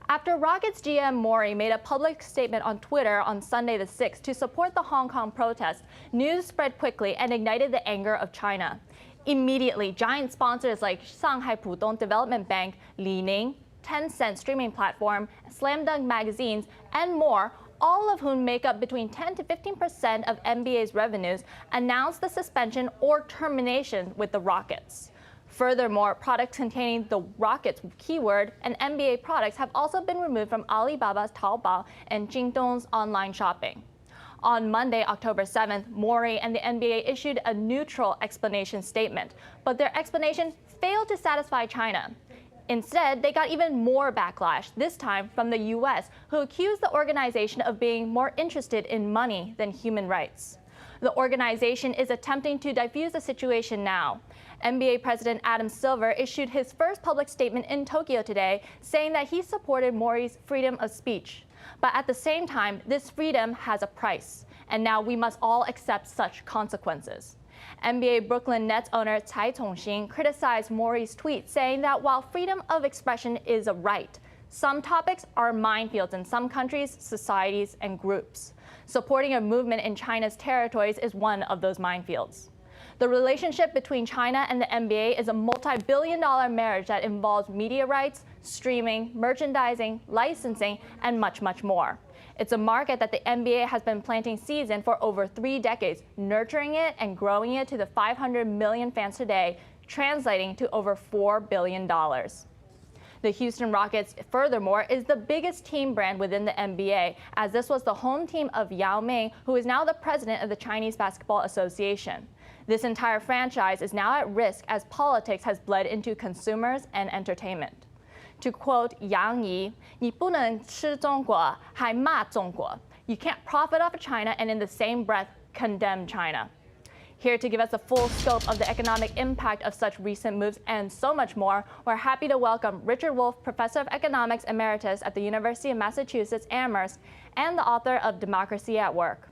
After Rockets GM Mori made a public statement on Twitter on Sunday the 6th to support the Hong Kong protests, news spread quickly and ignited the anger of China. Immediately, giant sponsors like Shanghai Pudong Development Bank, Li Ning, Tencent streaming platform, Slam Dunk magazines, and more, all of whom make up between 10 to 15% of NBA's revenues, announced the suspension or termination with the Rockets. Furthermore, products containing the Rockets keyword and NBA products have also been removed from Alibaba's Taobao and Jingdong's online shopping. On Monday, October 7th, Mori and the NBA issued a neutral explanation statement, but their explanation failed to satisfy China. Instead, they got even more backlash, this time from the U.S., who accused the organization of being more interested in money than human rights. The organization is attempting to diffuse the situation now. NBA President Adam Silver issued his first public statement in Tokyo today, saying that he supported Mori's freedom of speech. But at the same time, this freedom has a price, and now we must all accept such consequences. NBA Brooklyn Nets owner Cai Tongxin criticized Mori's tweet, saying that while freedom of expression is a right, some topics are minefields in some countries, societies, and groups. Supporting a movement in China's territories is one of those minefields. The relationship between China and the NBA is a multi-billion-dollar marriage that involves media rights, streaming, merchandising, licensing, and much, much more. It's a market that the NBA has been planting seeds in for over 3 decades, nurturing it and growing it to the 500 million fans today, translating to over $4 billion. The Houston Rockets, furthermore, is the biggest team brand within the NBA, as this was the home team of Yao Ming, who is now the president of the Chinese Basketball Association. This entire franchise is now at risk as politics has bled into consumers and entertainment. To quote Yang Yi, 你不能吃中国还骂中国. You can't profit off of China and in the same breath condemn China. Here to give us a full scope of the economic impact of such recent moves and so much more, we're happy to welcome Richard Wolff, Professor of Economics Emeritus at the University of Massachusetts Amherst and the author of Democracy at Work.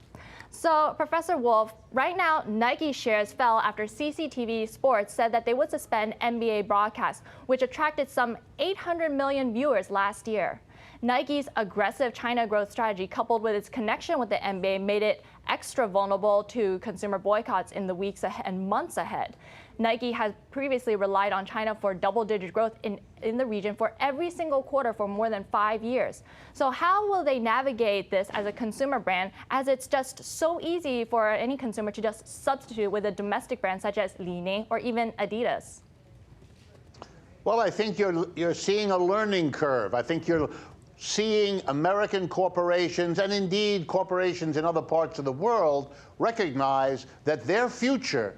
So, Professor Wolff, right now, Nike shares fell after CCTV Sports said that they would suspend NBA broadcasts, which attracted some 800 million viewers last year. Nike's aggressive China growth strategy, coupled with its connection with the NBA, made it extra vulnerable to consumer boycotts in the weeks and months ahead. Nike has previously relied on China for double-digit growth in the region for every single quarter for more than 5 years. So how will they navigate this as a consumer brand, as it's just so easy for any consumer to just substitute with a domestic brand such as Li Ning or even Adidas? Well, I think you're seeing a learning curve. I think you're seeing American corporations, and indeed corporations in other parts of the world, recognize that their future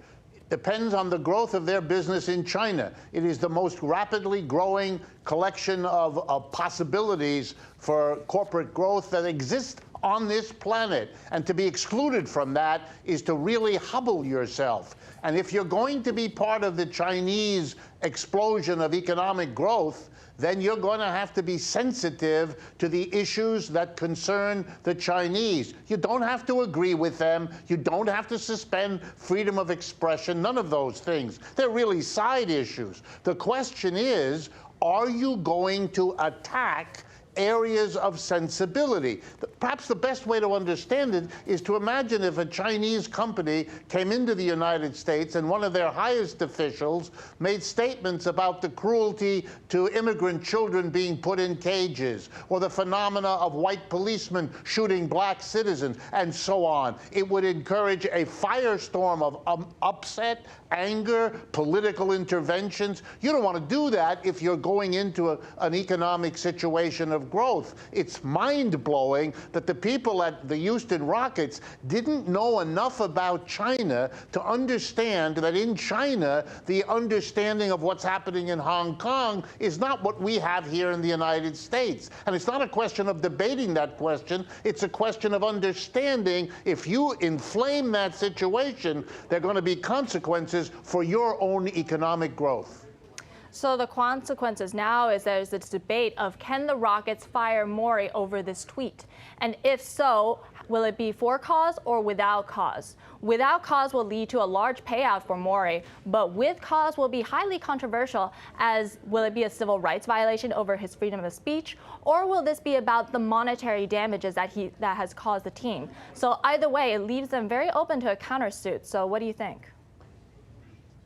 depends on the growth of their business in China. It is the most rapidly growing collection of possibilities for corporate growth that exist on this planet. And to be excluded from that is to really hubble yourself. And if you're going to be part of the Chinese explosion of economic growth, then you're going to have to be sensitive to the issues that concern the Chinese. You don't have to agree with them. You don't have to suspend freedom of expression, none of those things. They're really side issues. The question is, are you going to attack areas of sensibility? Perhaps the best way to understand it is to imagine if a Chinese company came into the United States and one of their highest officials made statements about the cruelty to immigrant children being put in cages, or the phenomena of white policemen shooting black citizens, and so on. It would encourage a firestorm of upset, anger, political interventions. You don't want to do that if you're going into an economic situation of growth. It's mind-blowing that the people at the Houston Rockets didn't know enough about China to understand that in China, the understanding of what's happening in Hong Kong is not what we have here in the United States. And it's not a question of debating that question. It's a question of understanding if you inflame that situation, there are going to be consequences for your own economic growth. So the consequences now is there's this debate of can the Rockets fire Mori over this tweet? And if so, will it be for cause or without cause? Without cause will lead to a large payout for Mori, but with cause will be highly controversial, as will it be a civil rights violation over his freedom of speech, or will this be about the monetary damages that has caused the team? So either way, it leaves them very open to a countersuit. So what do you think?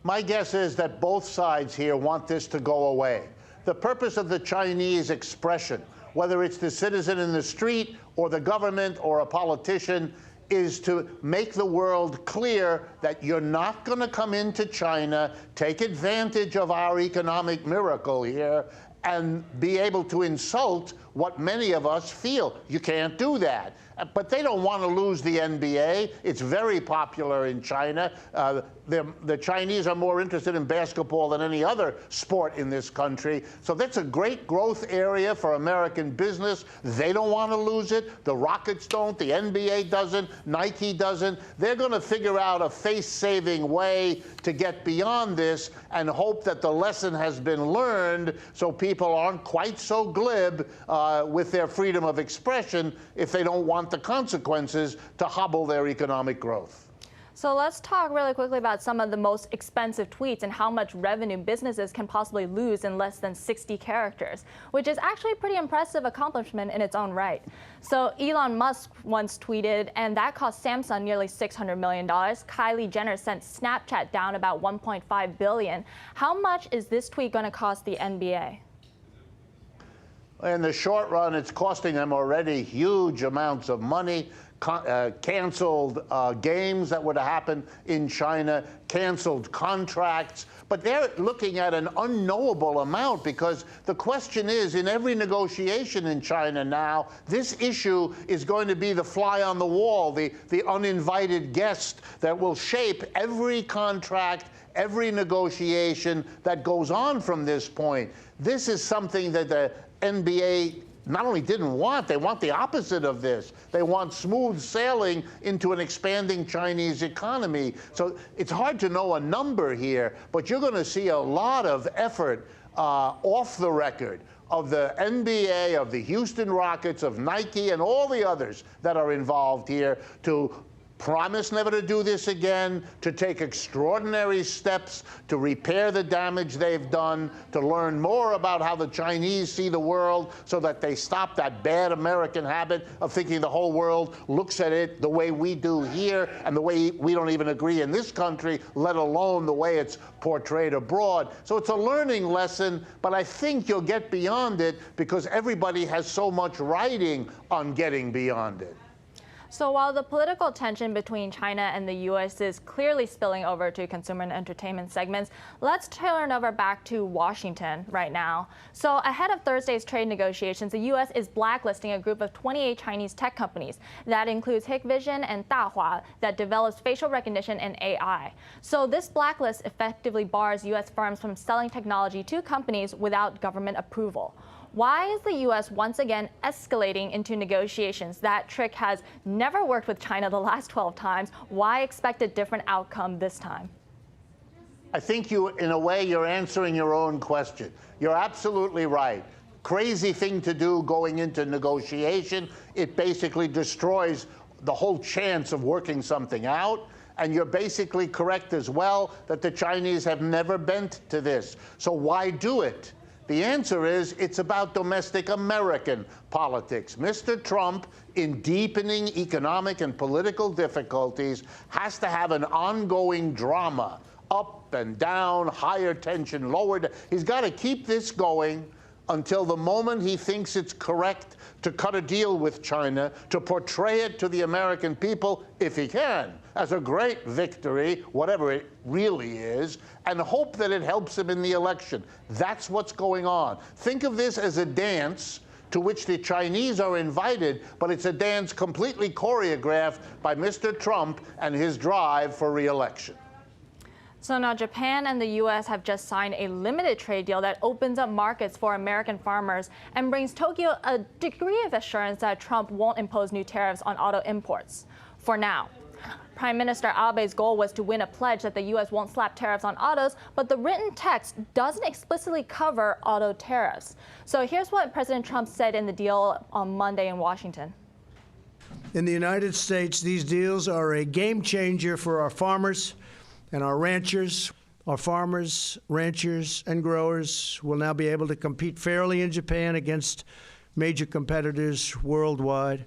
My guess is that both sides here want this to go away. The purpose of the Chinese expression, whether it's the citizen in the street or the government or a politician, is to make the world clear that you're not going to come into China, take advantage of our economic miracle here, and be able to insult what many of us feel. You can't do that. But they don't want to lose the NBA. It's very popular in China. The Chinese are more interested in basketball than any other sport in this country. So that's a great growth area for American business. They don't want to lose it. The Rockets don't. The NBA doesn't. Nike doesn't. They're going to figure out a face-saving way to get beyond this and hope that the lesson has been learned so people aren't quite so glib with their freedom of expression if they don't want the consequences to hobble their economic growth. So let's talk really quickly about some of the most expensive tweets and how much revenue businesses can possibly lose in less than 60 characters, which is actually a pretty impressive accomplishment in its own right. So Elon Musk once tweeted, and that cost Samsung nearly $600 million. Kylie Jenner sent Snapchat down about $1.5 billion. How much is this tweet going to cost the NBA? In the short run, it's costing them already huge amounts of money. Canceled games that would have happened in China, canceled contracts. But they're looking at an unknowable amount because the question is, in every negotiation in China now, this issue is going to be the fly on the wall, the uninvited guest that will shape every contract, every negotiation that goes on from this point. This is something that the NBA not only didn't want, they want the opposite of this. They want smooth sailing into an expanding Chinese economy. So it's hard to know a number here, but you're going to see a lot of effort off the record of the NBA, of the Houston Rockets, of Nike, and all the others that are involved here to promise never to do this again, to take extraordinary steps to repair the damage they've done, to learn more about how the Chinese see the world so that they stop that bad American habit of thinking the whole world looks at it the way we do here and the way we don't even agree in this country, let alone the way it's portrayed abroad. So it's a learning lesson, but I think you'll get beyond it because everybody has so much writing on getting beyond it. So while the political tension between China and the U.S. is clearly spilling over to consumer and entertainment segments, let's turn over back to Washington right now. So ahead of Thursday's trade negotiations, the U.S. is blacklisting a group of 28 Chinese tech companies. That includes Hikvision and Dahua that develops facial recognition and AI. So this blacklist effectively bars U.S. firms from selling technology to companies without government approval. Why is the U.S. once again escalating into negotiations? That trick has never worked with China the last 12 times. Why expect a different outcome this time? I think in a way, you're answering your own question. You're absolutely right. Crazy thing to do going into negotiation. It basically destroys the whole chance of working something out. And you're basically correct as well that the Chinese have never bent to this. So why do it? The answer is it's about domestic American politics. Mr. Trump, in deepening economic and political difficulties, has to have an ongoing drama, up and down, higher tension, lower. He's got to keep this going until the moment he thinks it's correct to cut a deal with China, to portray it to the American people, if he can, as a great victory, whatever it really is, and hope that it helps him in the election. That's what's going on. Think of this as a dance to which the Chinese are invited, but it's a dance completely choreographed by Mr. Trump and his drive for re-election. So now Japan and the U.S. have just signed a limited trade deal that opens up markets for American farmers and brings Tokyo a degree of assurance that Trump won't impose new tariffs on auto imports. For now. Prime Minister Abe's goal was to win a pledge that the U.S. won't slap tariffs on autos, but the written text doesn't explicitly cover auto tariffs. So here's what President Trump said in the deal on Monday in Washington. In the United States, these deals are a game changer for our farmers and our ranchers. Our farmers, ranchers, and growers will now be able to compete fairly in Japan against major competitors worldwide.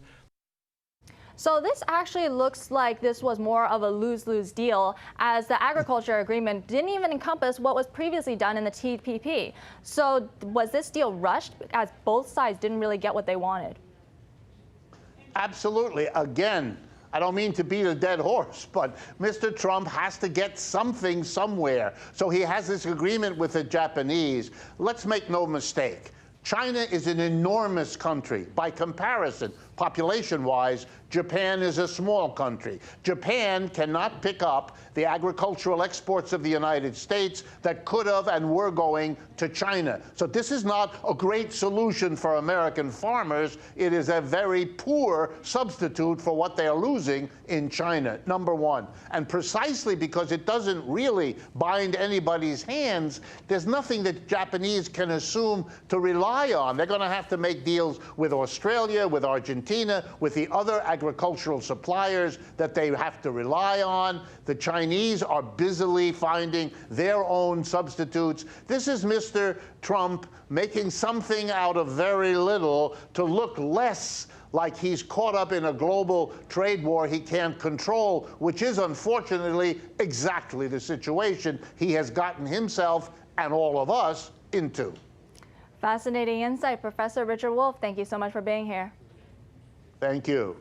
So this actually looks like this was more of a lose-lose deal, as the agriculture agreement didn't even encompass what was previously done in the TPP. So was this deal rushed, as both sides didn't really get what they wanted? Absolutely. Again, I don't mean to beat a dead horse, but Mr. Trump has to get something somewhere. So he has this agreement with the Japanese. Let's make no mistake. China is an enormous country. By comparison, population-wise, Japan is a small country. Japan cannot pick up the agricultural exports of the United States that could have and were going to China. So this is not a great solution for American farmers. It is a very poor substitute for what they are losing in China, number one. And precisely because it doesn't really bind anybody's hands, there's nothing that Japanese can assume to rely on. They're going to have to make deals with Australia, with Argentina, with the other agricultural suppliers that they have to rely on. The Chinese are busily finding their own substitutes. This is Mr. Trump making something out of very little to look less like he's caught up in a global trade war he can't control, which is unfortunately exactly the situation he has gotten himself and all of us into. Fascinating insight, Professor Richard Wolff. Thank you so much for being here. Thank you.